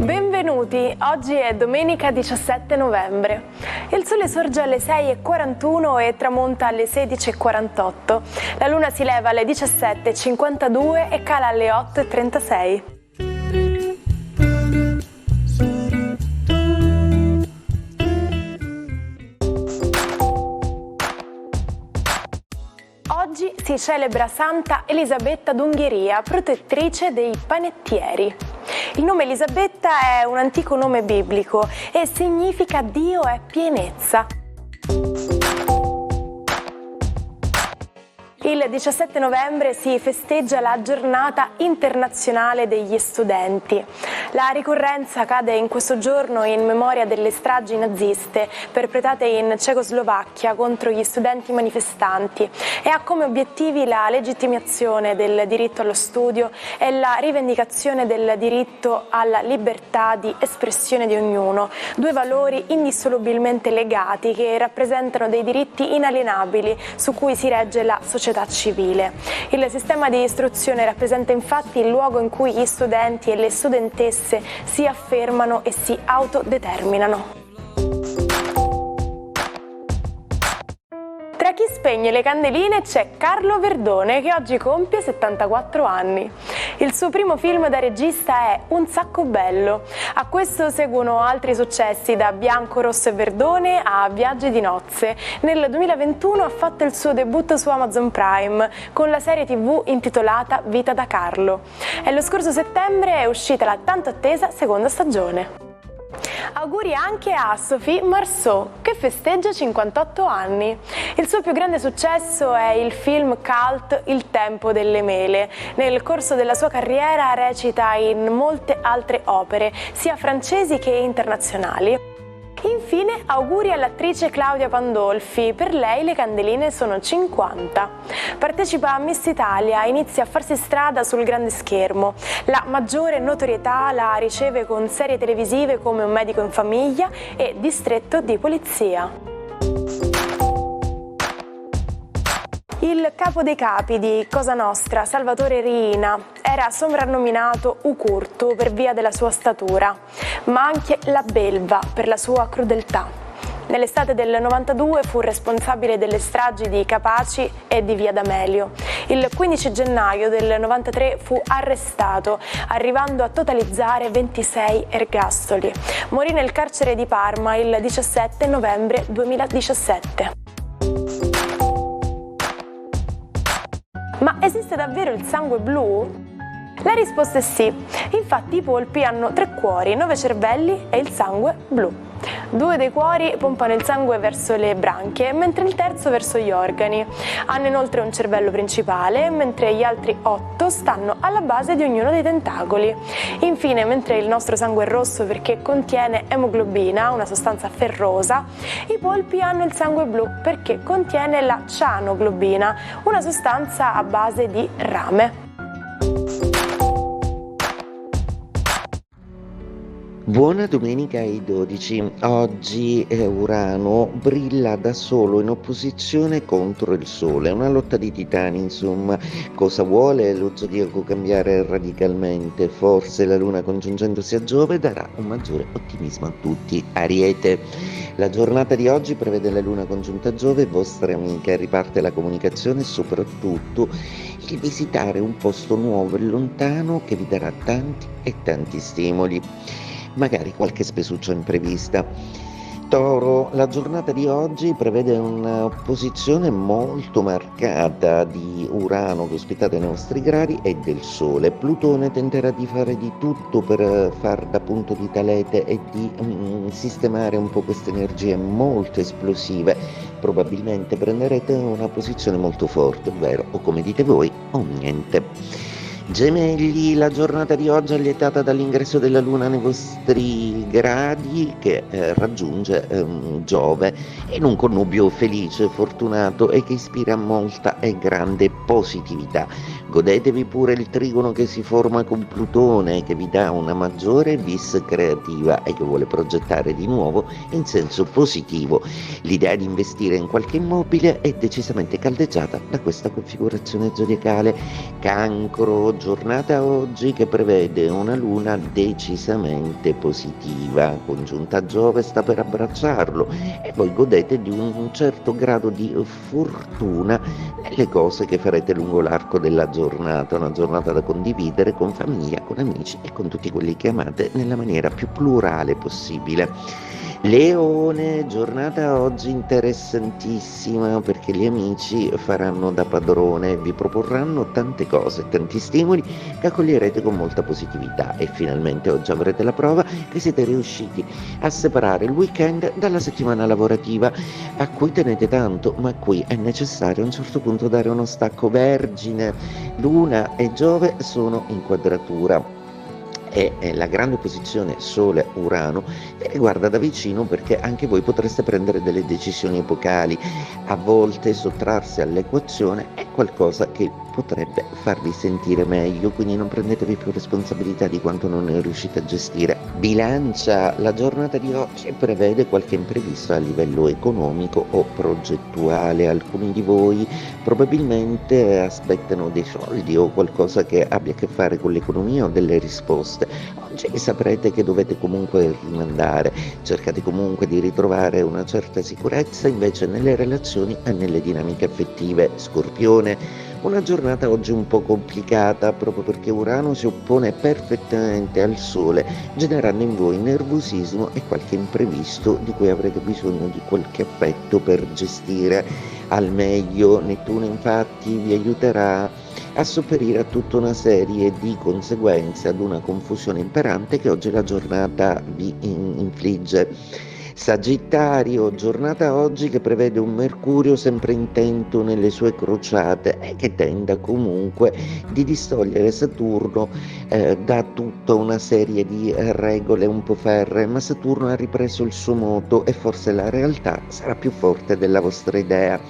Benvenuti, oggi è domenica 17 novembre. Il sole sorge alle 6:41 e tramonta alle 16:48. La luna si leva alle 17:52 e cala alle 8:36. Oggi si celebra Santa Elisabetta d'Ungheria, protettrice dei panettieri. Il nome Elisabetta è un antico nome biblico e significa Dio è pienezza. Il 17 novembre si festeggia la giornata internazionale degli studenti. La ricorrenza cade in questo giorno in memoria delle stragi naziste perpetrate in Cecoslovacchia contro gli studenti manifestanti e ha come obiettivi la legittimazione del diritto allo studio e la rivendicazione del diritto alla libertà di espressione di ognuno, due valori indissolubilmente legati che rappresentano dei diritti inalienabili su cui si regge la società civile. Il sistema di istruzione rappresenta infatti il luogo in cui gli studenti e le studentesse si affermano e si autodeterminano. Tra chi spegne le candeline c'è Carlo Verdone, che oggi compie 74 anni. Il suo primo film da regista è Un sacco bello. A questo seguono altri successi, da Bianco, Rosso e Verdone a Viaggi di nozze. Nel 2021 ha fatto il suo debutto su Amazon Prime con la serie TV intitolata Vita da Carlo. E lo scorso settembre è uscita la tanto attesa seconda stagione. Auguri anche a Sophie Marceau, che festeggia 58 anni. Il suo più grande successo è il film cult Il tempo delle mele. Nel corso della sua carriera recita in molte altre opere, sia francesi che internazionali. Infine, auguri all'attrice Claudia Pandolfi, per lei le candeline sono 50. Partecipa a Miss Italia e inizia a farsi strada sul grande schermo. La maggiore notorietà la riceve con serie televisive come Un medico in famiglia e Distretto di polizia. Il capo dei capi di Cosa Nostra, Salvatore Riina, era soprannominato Ucurtu per via della sua statura, ma anche la Belva per la sua crudeltà. Nell'estate del 92 fu responsabile delle stragi di Capaci e di Via D'Amelio. Il 15 gennaio del 93 fu arrestato, arrivando a totalizzare 26 ergastoli. Morì nel carcere di Parma il 17 novembre 2017. Ma esiste davvero il sangue blu? La risposta è sì, infatti i polpi hanno 3 cuori, 9 cervelli e il sangue blu. 2 dei cuori pompano il sangue verso le branchie, mentre il terzo verso gli organi. Hanno inoltre un cervello principale, mentre gli altri 8 stanno alla base di ognuno dei tentacoli. Infine, mentre il nostro sangue è rosso perché contiene emoglobina, una sostanza ferrosa, i polpi hanno il sangue blu perché contiene la cianoglobina, una sostanza a base di rame. Buona domenica ai 12. Oggi Urano brilla da solo in opposizione contro il Sole, una lotta di titani, insomma. Cosa vuole lo zodiaco cambiare radicalmente? Forse la Luna congiungendosi a Giove darà un maggiore ottimismo a tutti. Ariete, la giornata di oggi prevede la Luna congiunta a Giove, vostra amica, riparte la comunicazione e soprattutto il visitare un posto nuovo e lontano che vi darà tanti e tanti stimoli. Magari qualche spesuccia imprevista. Toro, la giornata di oggi prevede una posizione molto marcata di Urano che ospitate i nostri gradi e del Sole. Plutone tenterà di fare di tutto per far da punto di talete e di sistemare un po' queste energie molto esplosive. Probabilmente prenderete una posizione molto forte, ovvero o come dite voi o niente. Gemelli, la giornata di oggi è allietata dall'ingresso della Luna nei vostri gradi che raggiunge Giove in un connubio felice, fortunato e che ispira molta e grande positività. Godetevi pure il trigono che si forma con Plutone, che vi dà una maggiore vis creativa e che vuole progettare di nuovo in senso positivo. L'idea di investire in qualche immobile è decisamente caldeggiata da questa configurazione zodiacale. Cancro, giornata oggi che prevede una luna decisamente positiva, congiunta a Giove sta per abbracciarlo e voi godete di un certo grado di fortuna nelle cose che farete lungo l'arco della giornata, una giornata da condividere con famiglia, con amici e con tutti quelli che amate nella maniera più plurale possibile. Leone, giornata oggi interessantissima perché gli amici faranno da padrone, vi proporranno tante cose, tanti stimoli che accoglierete con molta positività e finalmente oggi avrete la prova che siete riusciti a separare il weekend dalla settimana lavorativa a cui tenete tanto, ma a cui è necessario a un certo punto dare uno stacco. Vergine, Luna e Giove sono in quadratura e la grande opposizione Sole-Urano vi riguarda da vicino perché anche voi potreste prendere delle decisioni epocali. A volte sottrarsi all'equazione è qualcosa che potrebbe farvi sentire meglio, quindi non prendetevi più responsabilità di quanto non ne riuscite a gestire. Bilancia, la giornata di oggi prevede qualche imprevisto a livello economico o progettuale. Alcuni di voi probabilmente aspettano dei soldi o qualcosa che abbia a che fare con l'economia o delle risposte. Oggi saprete che dovete comunque rimandare, cercate comunque di ritrovare una certa sicurezza invece nelle relazioni e nelle dinamiche affettive. Scorpione, una giornata oggi un po' complicata proprio perché Urano si oppone perfettamente al Sole, generando in voi nervosismo e qualche imprevisto di cui avrete bisogno di qualche affetto per gestire al meglio. Nettuno infatti vi aiuterà a sopperire a tutta una serie di conseguenze ad una confusione imperante che oggi la giornata vi infligge. Sagittario, giornata oggi che prevede un Mercurio sempre intento nelle sue crociate e che tenta comunque di distogliere Saturno da tutta una serie di regole un po' ferree, ma Saturno ha ripreso il suo moto e forse la realtà sarà più forte della vostra idea.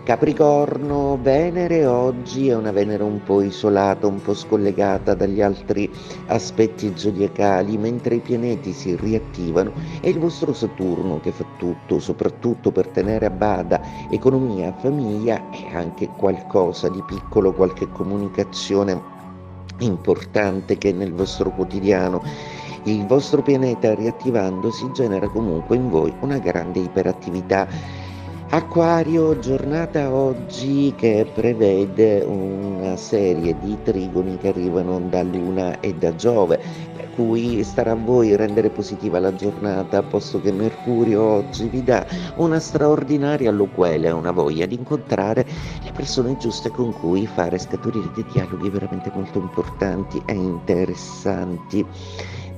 Capricorno, Venere oggi è una Venere un po' isolata, un po' scollegata dagli altri aspetti zodiacali, mentre i pianeti si riattivano e il vostro Saturno che fa tutto, soprattutto per tenere a bada economia, famiglia e anche qualcosa di piccolo, qualche comunicazione importante che è nel vostro quotidiano. Il vostro pianeta riattivandosi genera comunque in voi una grande iperattività. Acquario, giornata oggi che prevede una serie di trigoni che arrivano da Luna e da Giove, per cui starà a voi rendere positiva la giornata, posto che Mercurio oggi vi dà una straordinaria loquela, una voglia di incontrare le persone giuste con cui fare scaturire dei dialoghi veramente molto importanti e interessanti.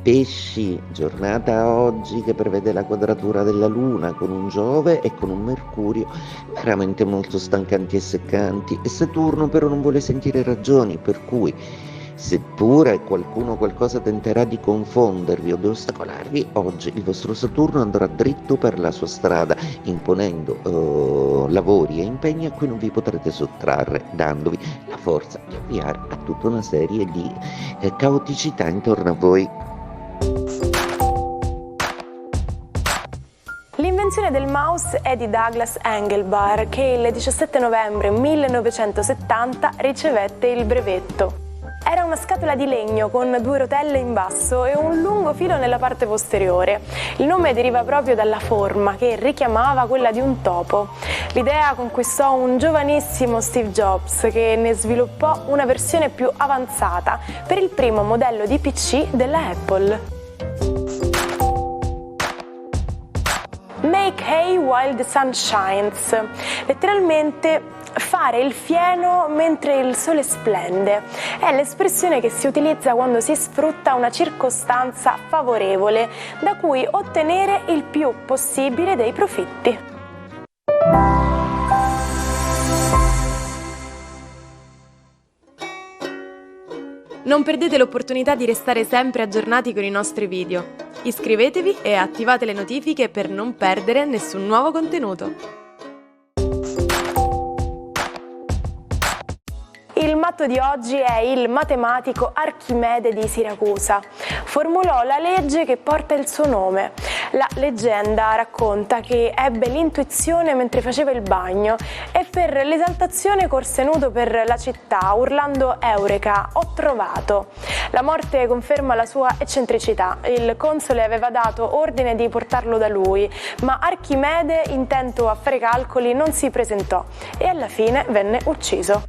Pesci, giornata oggi che prevede la quadratura della Luna con un Giove e con un Mercurio veramente molto stancanti e seccanti e Saturno però non vuole sentire ragioni, per cui seppure qualcosa tenterà di confondervi o di ostacolarvi, oggi il vostro Saturno andrà dritto per la sua strada, imponendo lavori e impegni a cui non vi potrete sottrarre, dandovi la forza di avviare a tutta una serie di caoticità intorno a voi. L'invenzione del mouse è di Douglas Engelbart, che il 17 novembre 1970 ricevette il brevetto. Era una scatola di legno con 2 rotelle in basso e un lungo filo nella parte posteriore. Il nome deriva proprio dalla forma, che richiamava quella di un topo. L'idea conquistò un giovanissimo Steve Jobs, che ne sviluppò una versione più avanzata per il primo modello di PC della Apple. Make hay while the sun shines, letteralmente fare il fieno mentre il sole splende. È l'espressione che si utilizza quando si sfrutta una circostanza favorevole da cui ottenere il più possibile dei profitti. Non perdete l'opportunità di restare sempre aggiornati con i nostri video. Iscrivetevi e attivate le notifiche per non perdere nessun nuovo contenuto. Il matto di oggi è il matematico Archimede di Siracusa. Formulò la legge che porta il suo nome. La leggenda racconta che ebbe l'intuizione mentre faceva il bagno e per l'esaltazione corse nudo per la città urlando Eureka, ho trovato. La morte conferma la sua eccentricità. Il console aveva dato ordine di portarlo da lui, ma Archimede, intento a fare calcoli, non si presentò e alla fine venne ucciso.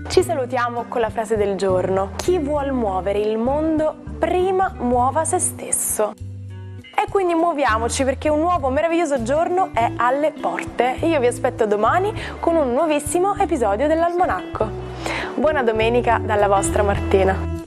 Ci salutiamo con la frase del giorno: chi vuol muovere il mondo prima muova se stesso. E quindi muoviamoci, perché un nuovo meraviglioso giorno è alle porte. Io vi aspetto domani con un nuovissimo episodio dell'Almanacco. Buona domenica dalla vostra Martina.